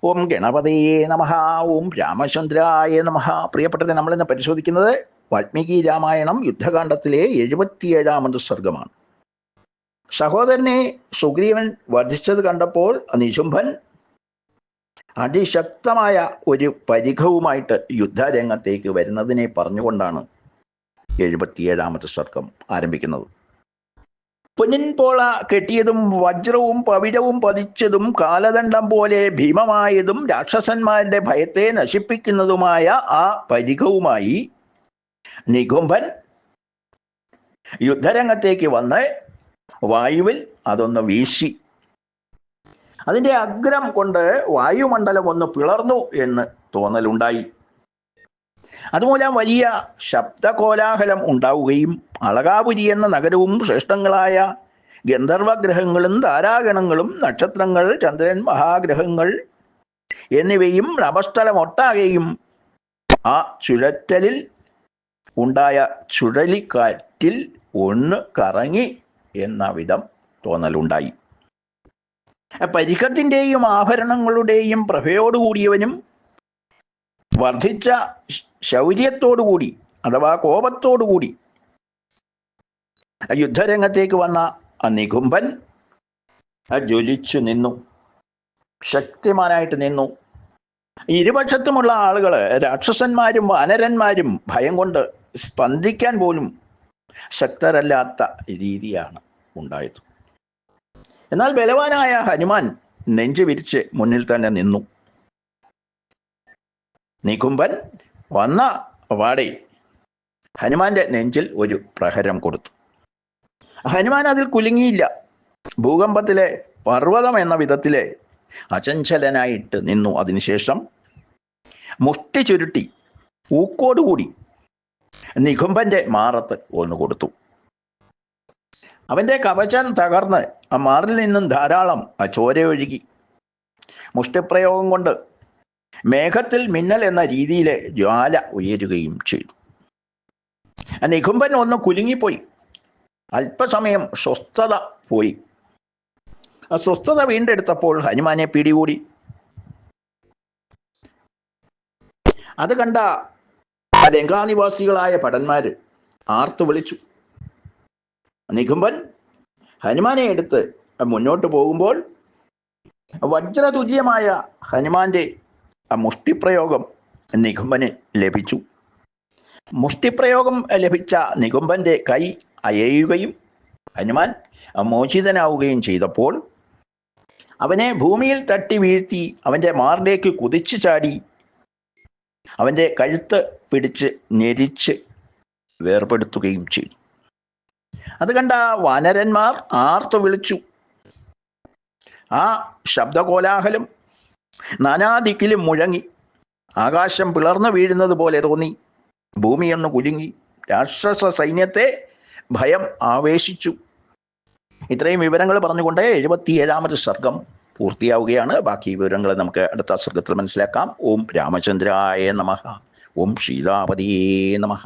ഓം ഗണപതയേ നമഃ. ഓം രാമചന്ദ്രായ നമഃ. പ്രിയപ്പെട്ടവരെ, നമ്മളിന്ന് പരിശോധിക്കുന്നത് വാൽമീകി രാമായണം യുദ്ധകാണ്ഡത്തിലെ 77ാമത് സർഗമാണ്. സഹോദരനെ സുഗ്രീവൻ വധിച്ചത് കണ്ടപ്പോൾ നിശുംഭൻ അതിശക്തമായ ഒരു പരിഘവുമായിട്ട് യുദ്ധരംഗത്തേക്ക് വരുന്നതിനെ പറഞ്ഞുകൊണ്ടാണ് 77ാമത് സർഗം ആരംഭിക്കുന്നത്. പൊന്നിൻ പോള കെട്ടിയതും വജ്രവും പവിഴവും പതിച്ചതും കാലദണ്ഡം പോലെ ഭീമമായതും രാക്ഷസന്മാരുടെ ഭയത്തെ നശിപ്പിക്കുന്നതുമായ ആ പരിഘവുമായി നികുംഭൻ യുദ്ധരംഗത്തേക്ക് വന്ന് വായുവിൽ അതൊന്ന് വീശി. അതിൻ്റെ അഗ്രം കൊണ്ട് വായുമണ്ഡലം ഒന്ന് പിളർന്നു എന്ന് തോന്നലുണ്ടായി. അതുമൂലം വലിയ ശബ്ദകോലാഹലം ഉണ്ടാവുകയും അളകാപുരി എന്ന നഗരവും ശ്രേഷ്ഠങ്ങളായ ഗന്ധർവഗ്രഹങ്ങളും താരാഗണങ്ങളും നക്ഷത്രങ്ങൾ, ചന്ദ്രൻ, മഹാഗ്രഹങ്ങൾ എന്നിവയും നഭസ്ഥലമൊട്ടാകെയും ആ ചുഴറ്റലിൽ ഉണ്ടായ ചുഴലിക്കാറ്റിൽ ഒന്ന് കറങ്ങി എന്ന വിധം തോന്നലുണ്ടായി. പരിക്കത്തിൻ്റെയും ആഭരണങ്ങളുടെയും പ്രഭയോടുകൂടിയവനും വർദ്ധിച്ച ശൗര്യത്തോടുകൂടി അഥവാ കോപത്തോടുകൂടി യുദ്ധരംഗത്തേക്ക് വന്ന നികുംഭൻ ജ്വലിച്ചു നിന്നു, ശക്തിമാനായിട്ട് നിന്നു. ഇരുപക്ഷത്തുമുള്ള ആളുകൾ, രാക്ഷസന്മാരും വാനരന്മാരും ഭയം കൊണ്ട് സ്പന്ദിക്കാൻ പോലും ശക്തരല്ലാത്ത രീതിയാണ് ഉണ്ടായത്. എന്നാൽ ബലവാനായ ഹനുമാൻ നെഞ്ചു വിരിച്ച് മുന്നിൽ തന്നെ നിന്നു. നികുംഭൻ വന്ന വാടെ ഹനുമാന്റെ നെഞ്ചിൽ ഒരു പ്രഹരം കൊടുത്തു. ഹനുമാൻ അതിൽ കുലുങ്ങിയില്ല. ഭൂകമ്പത്തിലെ പർവ്വതം എന്ന വിധത്തിലെ അചഞ്ചലനായിട്ട് നിന്നു. അതിനുശേഷം മുഷ്ടി ചുരുട്ടി ഊക്കോടുകൂടി നികുംഭന്റെ മാറത്ത് ഒന്ന് കൊടുത്തു. അവന്റെ കവചം തകർന്ന് ആ മാറിൽ നിന്നും ധാരാളം ചോരയൊഴുകി. മുഷ്ടിപ്രയോഗം കൊണ്ട് മേഘത്തിൽ മിന്നൽ എന്ന രീതിയിലെ ജ്വാല ഉയരുകയും ചെയ്തു. നികുംഭൻ ഒന്ന് കുലുങ്ങിപ്പോയി. അല്പസമയം സ്വസ്ഥത പോയി. ആ സ്വസ്ഥത വീണ്ടെടുത്തപ്പോൾ ഹനുമാനെ പിടികൂടി. അത് കണ്ട ലങ്കാനിവാസികളായ ഭടന്മാര് ആർത്തു വിളിച്ചു. നികുംഭൻ ഹനുമാനെ എടുത്ത് മുന്നോട്ട് പോകുമ്പോൾ വജ്രതുല്യമായ ഹനുമാന്റെ മുഷ്ടിപ്രയോഗം നികുംഭന് ലഭിച്ചു. മുഷ്ടിപ്രയോഗം ലഭിച്ച നികുംഭന്റെ കൈ അയയുകയും ഹനുമാൻ മോചിതനാവുകയും ചെയ്തപ്പോൾ അവനെ ഭൂമിയിൽ തട്ടി വീഴ്ത്തി അവന്റെ മാറിലേക്ക് കുതിച്ചു ചാടി അവന്റെ കഴുത്ത് പിടിച്ച് ഞെരിച്ച് വേർപെടുത്തുകയും ചെയ്തു. അത് കണ്ട വാനരന്മാർ ആർത്തു വിളിച്ചു. ആ ശബ്ദകോലാഹലം നാനാദിക്കിലും മുഴങ്ങി. ആകാശം പിളർന്നു വീഴുന്നത് പോലെ തോന്നി. ഭൂമിയൊന്ന് കുലുങ്ങി. രാക്ഷസ സൈന്യത്തെ ഭയം ആവേശിച്ചു. ഇത്രയും വിവരങ്ങൾ പറഞ്ഞുകൊണ്ട് 77ാമത് സർഗം പൂർത്തിയാവുകയാണ്. ബാക്കി വിവരങ്ങൾ നമുക്ക് അടുത്ത സർഗത്തിൽ മനസ്സിലാക്കാം. ഓം രാമചന്ദ്രായ നമഃ. ഓം സീതാപതിയേ നമഃ.